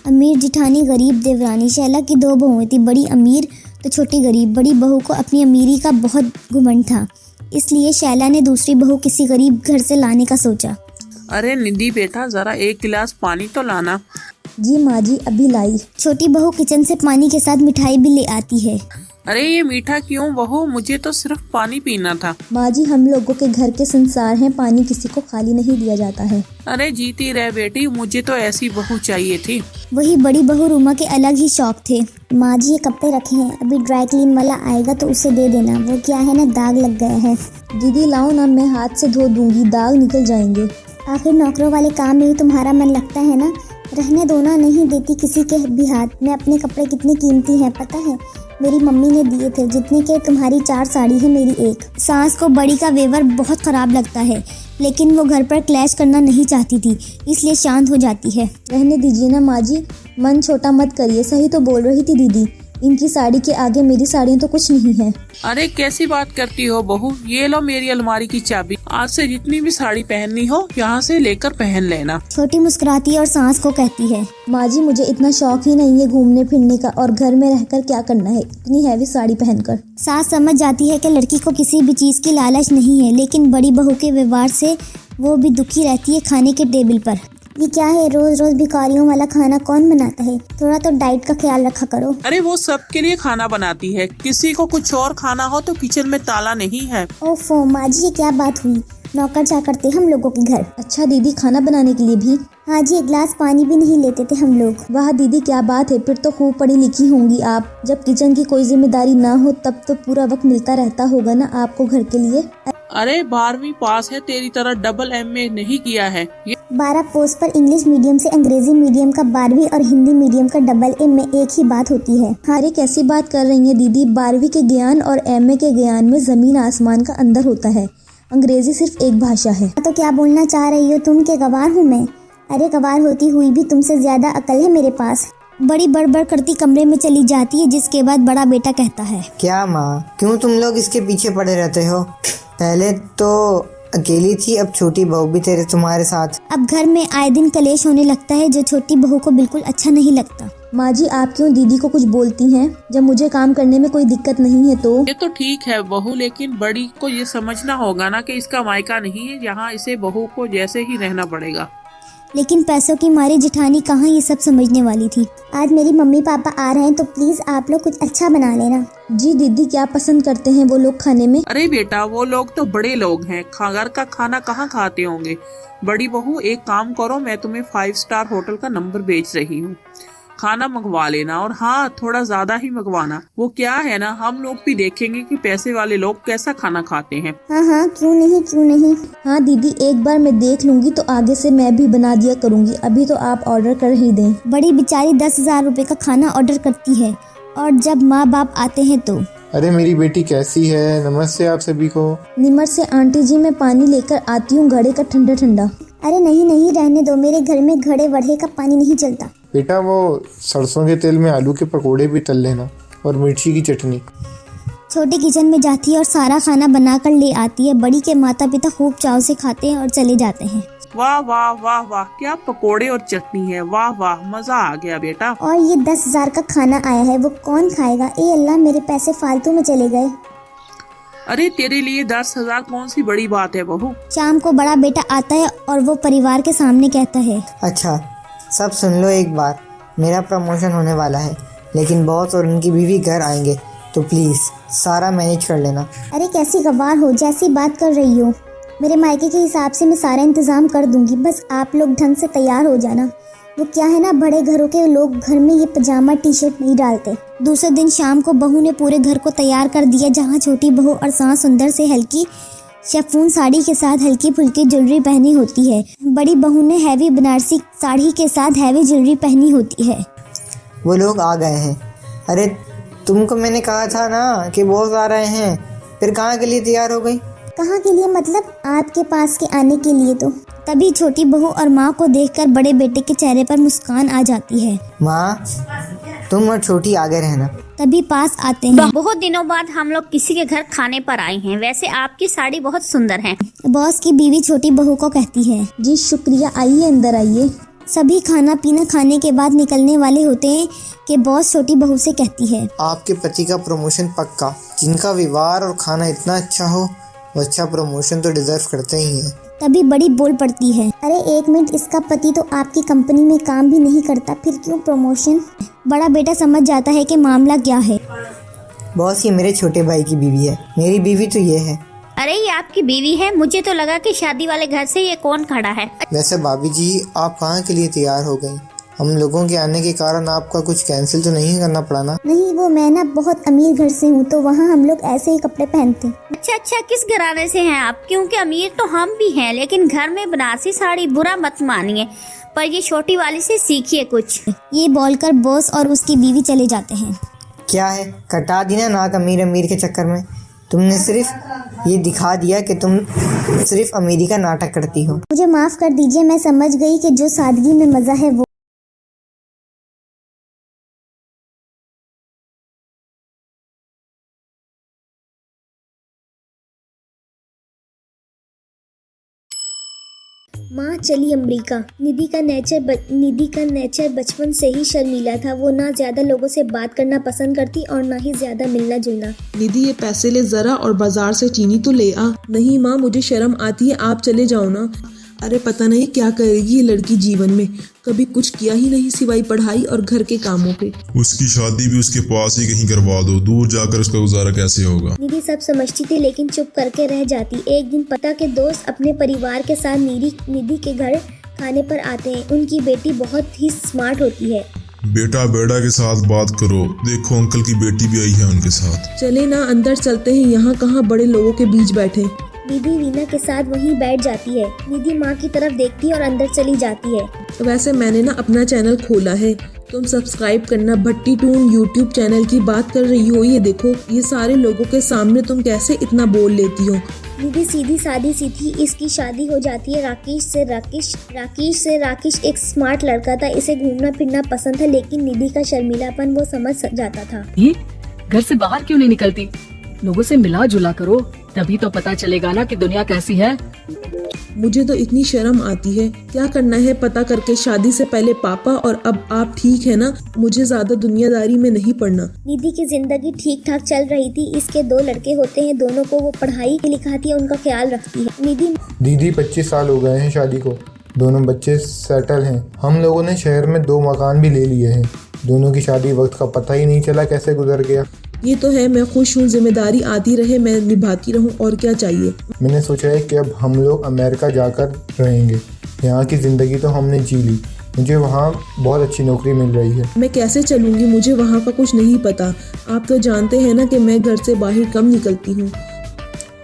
अमीर जिठानी गरीब देवरानी। शैला की 2 बहुएं थी, बड़ी अमीर तो छोटी गरीब। बड़ी बहू को अपनी अमीरी का बहुत घमंड था, इसलिए शैला ने दूसरी बहू किसी गरीब घर से लाने का सोचा। अरे निधि बेटा, जरा 1 गिलास पानी तो लाना। जी माँ जी, अभी लाई। छोटी बहू किचन से पानी के साथ मिठाई भी ले आती है। अरे ये मीठा क्यों बहू, मुझे तो सिर्फ पानी पीना था। माँ जी, हम लोगों के घर के संसार हैं, पानी किसी को खाली नहीं दिया जाता है। अरे जीती रह बेटी, मुझे तो ऐसी बहू चाहिए थी। वही बड़ी बहू रूमा के अलग ही शौक थे। माँ जी, ये कपड़े रखे हैं, अभी ड्राई क्लीन वाला आएगा तो उसे दे देना, वो क्या है ना, दाग लग गया है। दीदी लाओ ना, मैं हाथ से धो दूंगी, दाग निकल जाएंगे। आखिर नौकरों वाले काम में ही तुम्हारा मन लगता है ना, रहने दो ना, नहीं देती किसी के भी हाथ में। अपने कपड़े कितने कीमती हैं पता है, मेरी मम्मी ने दिए थे, जितने के तुम्हारी 4 साड़ी है, मेरी 1। सास को बड़ी का व्यवहार बहुत खराब लगता है, लेकिन वो घर पर क्लैश करना नहीं चाहती थी, इसलिए शांत हो जाती है। रहने दीजिए ना माँ जी, मन छोटा मत करिए, सही तो बोल रही थी दीदी, इनकी साड़ी के आगे मेरी साड़ियाँ तो कुछ नहीं है। अरे कैसी बात करती हो बहू, ये लो मेरी अलमारी की चाबी, आज से जितनी भी साड़ी पहननी हो यहाँ से लेकर पहन लेना। छोटी मुस्कुराती है और सास को कहती है, माँ जी मुझे इतना शौक ही नहीं है घूमने फिरने का, और घर में रहकर क्या करना है इतनी हैवी साड़ी पहनकर। सास समझ जाती है कि लड़की को किसी भी चीज की लालच नहीं है, लेकिन बड़ी बहू के व्यवहार से वो भी दुखी रहती है। खाने के टेबल पर ये क्या है, रोज रोज भिखारियों वाला खाना कौन बनाता है, थोड़ा तो डाइट का ख्याल रखा करो। अरे वो सबके लिए खाना बनाती है, किसी को कुछ और खाना हो तो किचन में ताला नहीं है। ओफो माँ जी, ये क्या बात हुई, नौकर चाकर थे हम लोगों के घर। अच्छा दीदी, खाना बनाने के लिए भी? हाँ जी, 1 गिलास पानी भी नहीं लेते थे हम लोग। वाह दीदी क्या बात है, फिर तो खूब पढ़ी लिखी होंगी आप। जब किचन की कोई जिम्मेदारी ना हो तब तो पूरा वक्त मिलता रहता होगा ना आपको घर के लिए। अरे 12वीं पास है, तेरी तरह डबल MA नहीं किया है। 12 पोस्ट पर इंग्लिश मीडियम से अंग्रेजी मीडियम का 12वीं और हिंदी मीडियम का डबल ए में एक ही बात होती है। अरे कैसी बात कर रही हैं दीदी, 12वीं के ज्ञान और MA के ज्ञान में जमीन आसमान का अंतर होता है, अंग्रेजी सिर्फ एक भाषा है। तो क्या बोलना चाह रही हो तुम कि गवार हूँ मैं? अरे गवार होती हुई भी तुमसे ज्यादा अकल है मेरे पास। बड़ी बड़बड़ करती कमरे में चली जाती है, जिसके बाद बड़ा बेटा कहता है, क्या माँ, क्यों तुम लोग इसके पीछे पड़े रहते हो? पहले तो अकेली थी, अब छोटी बहू भी तुम्हारे साथ। अब घर में आए दिन कलेश होने लगता है, जो छोटी बहू को बिल्कुल अच्छा नहीं लगता। माँ जी, आप क्यों दीदी को कुछ बोलती हैं? जब मुझे काम करने में कोई दिक्कत नहीं है तो। ये तो ठीक है बहू, लेकिन बड़ी को ये समझना होगा ना कि इसका मायका नहीं है, यहाँ इसे बहू को जैसे ही रहना पड़ेगा। लेकिन पैसों की मारी जिठानी कहाँ ये सब समझने वाली थी। आज मेरी मम्मी पापा आ रहे हैं तो प्लीज आप लोग कुछ अच्छा बना लेना। जी दीदी, क्या पसंद करते हैं वो लोग खाने में? अरे बेटा, वो लोग तो बड़े लोग हैं, घर का खाना कहाँ खाते होंगे। बड़ी बहू एक काम करो, मैं तुम्हें 5 स्टार होटल का नंबर भेज रही हूँ, खाना मंगवा लेना, और हाँ थोड़ा ज्यादा ही मंगवाना। वो क्या है ना, हम लोग भी देखेंगे कि पैसे वाले लोग कैसा खाना खाते हैं। हाँ, क्यों नहीं। हाँ दीदी, एक बार मैं देख लूंगी तो आगे से मैं भी बना दिया करूंगी, अभी तो आप ऑर्डर कर ही दें। बड़ी बेचारी 10,000 रुपए का खाना ऑर्डर करती है, और जब माँ बाप आते हैं तो। अरे मेरी बेटी कैसी है, नमस्ते आप सभी को। निमर से आंटी जी, मैं पानी लेकर आती हूँ घड़े का ठंडा ठंडा। अरे नहीं, रहने दो, मेरे घर में घड़े वड़े का पानी नहीं चलता। बेटा वो सरसों के तेल में आलू के पकोड़े भी तल लेना, और मिर्ची की चटनी। छोटी किचन में जाती है और सारा खाना बनाकर ले आती है। बड़ी के माता पिता खूब चाव से खाते हैं और चले जाते हैं। वाह वाह वाह वाह, क्या पकोड़े और चटनी है, वाह वाह, मजा आ गया बेटा। और ये 10,000 का खाना आया है, वो कौन खाएगा? ए अल्लाह, मेरे पैसे फालतू में चले गए। अरे तेरे लिए 10,000 कौन सी बड़ी बात है बहू। शाम को बड़ा बेटा आता है और वो परिवार के सामने कहता है, अच्छा सब सुन लो एक बार, मेरा प्रमोशन होने वाला है, लेकिन बॉस और उनकी बीवी घर आएंगे, तो प्लीज सारा मैनेज कर लेना। अरे कैसी गवार हो, जैसी बात कर रही हो। मेरे मायके के हिसाब से मैं सारा इंतजाम कर दूंगी, बस आप लोग ढंग से तैयार हो जाना। वो क्या है ना, बड़े घरों के लोग घर में ये पजामा टी शर्ट नहीं डालते। दूसरे दिन शाम को बहू ने पूरे घर को तैयार कर दिया, जहाँ छोटी बहू और सास सुंदर से हल्की शेफून साड़ी के साथ हल्की फुल्की ज्वेलरी पहनी होती है। बड़ी बहू ने हैवी बनारसी साड़ी के साथ हैवी ज्वेलरी पहनी होती है। वो लोग आ गए हैं। अरे तुमको मैंने कहा था ना कि बॉस आ रहे हैं, फिर कहाँ के लिए तैयार हो गई? कहाँ के लिए मतलब? आपके पास के आने के लिए। तो तभी छोटी बहू और माँ को देखकर बड़े बेटे के चेहरे पर मुस्कान आ जाती है। माँ, तुम और छोटी आगे रहना। तभी पास आते हैं। बहुत दिनों बाद हम लोग किसी के घर खाने पर आए हैं, वैसे आपकी साड़ी बहुत सुंदर है। बॉस की बीवी छोटी बहू को कहती है, जी शुक्रिया, आइए अंदर आइए। सभी खाना पीना खाने के बाद निकलने वाले होते हैं कि बॉस छोटी बहू से कहती है, आपके पति का प्रमोशन पक्का। जिनका व्यवहार और खाना इतना अच्छा हो वो अच्छा प्रमोशन तो डिजर्व करते ही हैं। तभी बड़ी बोल पड़ती है, अरे एक मिनट, इसका पति तो आपकी कंपनी में काम भी नहीं करता, फिर क्यों प्रमोशन? बड़ा बेटा समझ जाता है कि मामला क्या है। बॉस, ये मेरे छोटे भाई की बीवी है। मेरी बीवी तो ये है। अरे ये आपकी बीवी है? मुझे तो लगा कि शादी वाले घर से ये कौन खड़ा है। वैसे भाभी जी, आप कहाँ के लिए तैयार हो गई? हम लोगों के आने के कारण आपका कुछ कैंसिल तो नहीं करना पड़ा ना? नहीं, वो मैं ना बहुत अमीर घर से हूँ, तो वहाँ हम लोग ऐसे ही कपड़े पहनते। अच्छा, किस घराने से हैं आप? क्योंकि अमीर तो हम भी हैं, लेकिन घर में बनारसी साड़ी बुरा मत मानिए, पर ये छोटी वाली से सीखिए कुछ। ये बोलकर बॉस और उसकी बीवी चले जाते हैं। क्या है, कटा दी ना नाक अमीर अमीर के चक्कर में। तुमने सिर्फ ये दिखा दिया कि तुम सिर्फ अमीरी का नाटक करती हो। मुझे माफ कर दीजिए, मैं समझ गई कि जो सादगी में मजा है वो। माँ चली अमेरिका। निधि का नेचर बचपन से ही शर्मीला था। वो ना ज्यादा लोगों से बात करना पसंद करती और ना ही ज्यादा मिलना जुलना। निधि, ये पैसे ले जरा और बाजार से चीनी तो ले आ। नहीं माँ, मुझे शर्म आती है, आप चले जाओ ना। अरे पता नहीं क्या करेगी ये लड़की जीवन में, कभी कुछ किया ही नहीं सिवाय पढ़ाई और घर के कामों पे। उसकी शादी भी उसके पास ही कहीं करवा दो, दूर जाकर उसका गुजारा कैसे होगा? निधि सब समझती थी लेकिन चुप करके रह जाती। एक दिन पता के दोस्त अपने परिवार के साथ निधि के घर खाने पर आते हैं। उनकी बेटी बहुत ही स्मार्ट होती है। बेटा बेटा के साथ बात करो, देखो अंकल की बेटी भी आई है उनके साथ। चले ना, अंदर चलते हैं, यहाँ कहाँ बड़े लोगों के बीच बैठे। निधि वीना के साथ वहीं बैठ जाती है। निधि माँ की तरफ देखती है और अंदर चली जाती है। वैसे मैंने ना अपना चैनल खोला है, तुम सब्सक्राइब करना। भट्टी टून यूट्यूब चैनल की बात कर रही हो। ये देखो, ये सारे लोगों के सामने तुम कैसे इतना बोल लेती हो। निधि सीधी सादी सी थी। इसकी शादी हो जाती है राकेश से। राकेश एक स्मार्ट लड़का था। इसे घूमना फिरना पसंद था, लेकिन निधि का शर्मीलापन वो समझ जाता था। ये घर से बाहर क्यों नहीं निकलती? लोगों से मिला जुला करो, तभी तो पता चलेगा ना कि दुनिया कैसी है। मुझे तो इतनी शर्म आती है। क्या करना है पता करके शादी से पहले पापा, और अब आप ठीक है ना? मुझे ज्यादा दुनियादारी में नहीं पड़ना। निधि की जिंदगी ठीक ठाक चल रही थी। इसके 2 लड़के होते हैं, दोनों को वो पढ़ाई लिखाती है, उनका ख्याल रखती है। दीदी 25 साल हो गए हैं शादी को, दोनों बच्चे सेटल हैं। हम लोगों ने शहर में 2 मकान भी ले लिए हैं। दोनों की शादी वक्त का पता ही नहीं चला कैसे गुजर गया। ये तो है, मैं खुश हूँ, जिम्मेदारी आती रहे, मैं निभाती रहूँ, और क्या चाहिए। मैंने सोचा है कि अब हम लोग अमेरिका जाकर रहेंगे। यहाँ की ज़िंदगी तो हमने जी ली, मुझे वहाँ बहुत अच्छी नौकरी मिल रही है। मैं कैसे चलूँगी, मुझे वहाँ का कुछ नहीं पता। आप तो जानते हैं ना कि मैं घर से बाहर कम निकलती हूँ।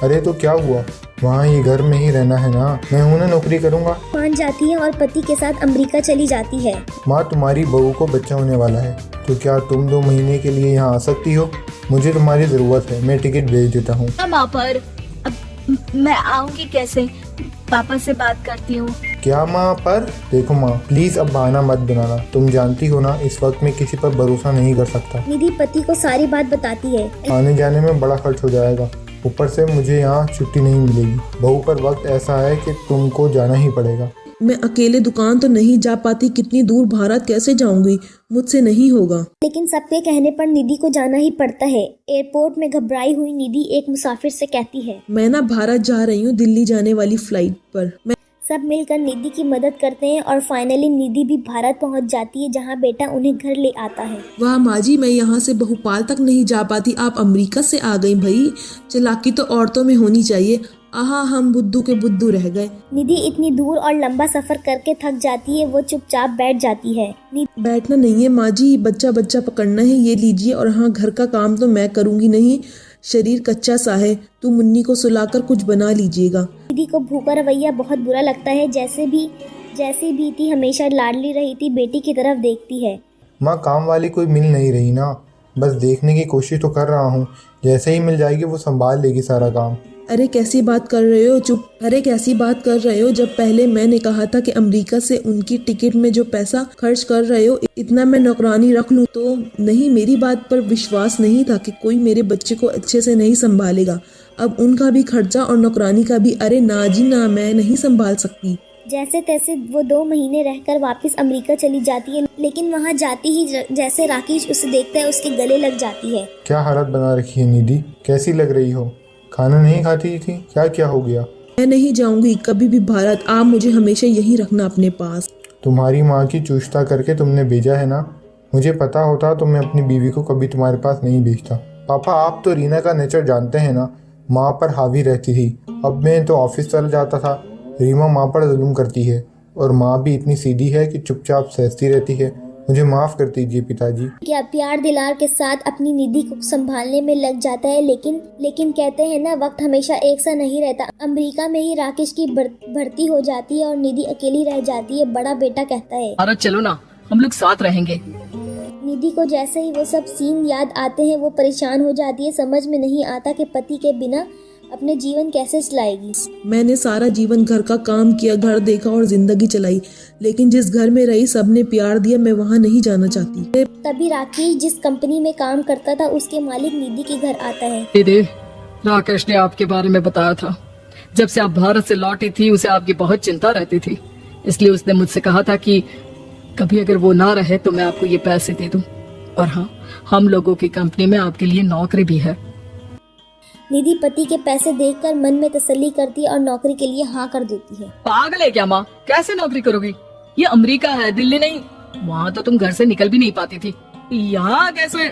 अरे तो क्या हुआ, वहाँ ये घर में ही रहना है ना, मैं हूँ ना, नौकरी करूँगा। मान जाती है और पति के साथ अमेरिका चली जाती है। माँ, तुम्हारी बहू को बच्चा होने वाला है, तो क्या तुम 2 महीने के लिए यहाँ आ सकती हो? मुझे तुम्हारी ज़रूरत है, मैं टिकट भेज देता हूँ। माँ, पर अब मैं आऊँगी कैसे? पापा से बात करती हूँ। क्या माँ पर? देखो माँ, प्लीज़ अब बहाना मत बनाना। तुम जानती हो ना, इस वक्त में किसी पर भरोसा नहीं कर सकता। निधि पति को सारी बात बताती है। आने जाने में बड़ा खर्च हो जाएगा, ऊपर से मुझे यहाँ छुट्टी नहीं मिलेगी। बहू पर वक्त ऐसा है कि तुमको जाना ही पड़ेगा। मैं अकेले दुकान तो नहीं जा पाती, कितनी दूर भारत कैसे जाऊंगी? मुझसे नहीं होगा। लेकिन सबके कहने पर निधि को जाना ही पड़ता है। एयरपोर्ट में घबराई हुई निधि एक मुसाफिर से कहती है, मैं ना भारत जा रही हूँ, दिल्ली जाने वाली फ्लाइट पर। सब मिलकर निधि की मदद करते हैं और फाइनली निधि भी भारत पहुंच जाती है, जहां बेटा उन्हें घर ले आता है। वाह माँ जी, मैं यहाँ से बहुपाल तक नहीं जा पाती, आप अमेरिका से आ गई भाई। चालाकी तो औरतों में होनी चाहिए। आहा, हम बुद्धू के बुद्धू रह गए। निधि इतनी दूर और लंबा सफर करके थक जाती है। वो चुपचाप बैठ जाती है। बैठना नहीं है माँ जी, बच्चा पकड़ना है, ये लीजिए। और हाँ, घर का काम तो मैं करूँगी नहीं, शरीर कच्चा सा है, तू मुन्नी को सुलाकर कुछ बना लीजिएगा। निधि को भूखा रवैया बहुत बुरा लगता है। जैसे भी थी, हमेशा लाडली रही थी, बेटी की तरफ देखती है। माँ, काम वाली कोई मिल नहीं रही ना, बस देखने की कोशिश तो कर रहा हूँ। जैसे ही मिल जाएगी वो संभाल लेगी सारा काम। अरे कैसी बात कर रहे हो? चुप। अरे कैसी बात कर रहे हो, जब पहले मैंने कहा था कि अमेरिका से उनकी टिकट में जो पैसा खर्च कर रहे हो, इतना मैं नौकरानी रख लूं तो नहीं? मेरी बात पर विश्वास नहीं था कि कोई मेरे बच्चे को अच्छे से नहीं संभालेगा। अब उनका भी खर्चा और नौकरानी का भी। अरे ना जी ना, मैं नहीं संभाल सकती। जैसे तैसे वो 2 महीने रहकर वापस अमेरिका चली जाती है, लेकिन वहाँ जाती ही जैसे राकेश उसे देखता है उसके गले लग जाती है। क्या हालत बना रखी है निधि, कैसी लग रही हो? खाना नहीं खाती थी क्या हो गया? मैं नहीं जाऊंगी कभी भी भारत, आप मुझे हमेशा यहीं रखना अपने पास। तुम्हारी माँ की चूष्टा करके तुमने भेजा है ना, मुझे पता होता तो मैं अपनी बीवी को कभी तुम्हारे पास नहीं भेजता। पापा आप तो रीना का नेचर जानते हैं ना, माँ पर हावी रहती थी। अब मैं तो ऑफिस चला जाता था, रीमा माँ पर जुल्म करती है और माँ भी इतनी सीधी है कि चुपचाप सहती रहती है। मुझे माफ़ कर दीजिए पिताजी। क्या प्यार दिलार के साथ अपनी निधि को संभालने में लग जाता है, लेकिन कहते हैं ना वक्त हमेशा एक सा नहीं रहता। अमेरिका में ही राकेश की भर्ती हो जाती है और निधि अकेली रह जाती है। बड़ा बेटा कहता है भारत चलो ना, हम लोग साथ रहेंगे। निधि को जैसे ही वो सब सीन याद आते हैं वो परेशान हो जाती है। समझ में नहीं आता कि पति के बिना अपने जीवन कैसे चलाएगी। मैंने सारा जीवन घर का काम किया, घर देखा और जिंदगी चलाई, लेकिन जिस घर में रही सबने प्यार दिया, मैं वहाँ नहीं जाना चाहती। तभी राकेश जिस कंपनी में काम करता था उसके मालिक निधि के घर आता है। दीदी, राकेश ने आपके बारे में बताया था, जब से आप भारत से लौटी थी उसे आपकी बहुत चिंता रहती थी, इसलिए उसने मुझसे कहा था कि कभी अगर वो ना रहे तो मैं आपको ये पैसे दे दूं। और हाँ, हम लोगों की कंपनी में आपके लिए नौकरी भी है। निधि पति के पैसे देखकर मन में तसल्ली करती है और नौकरी के लिए हाँ कर देती है। पागल है क्या माँ, कैसे नौकरी करोगी? ये अमेरिका है, दिल्ली नहीं। वहाँ तो तुम घर से निकल भी नहीं पाती थी, यहाँ कैसे?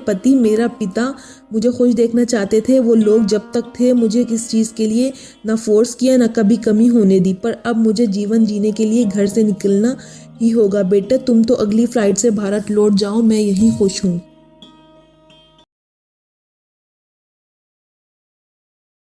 पति मेरा पिता मुझे खुश देखना चाहते थे। वो लोग जब तक थे मुझे किस चीज के लिए ना फोर्स किया ना कभी कमी होने दी, पर अब मुझे जीवन जीने के लिए घर से निकलना ही होगा। बेटा तुम तो अगली फ्लाइट से भारत लौट जाओ, मैं यहीं खुश हूँ।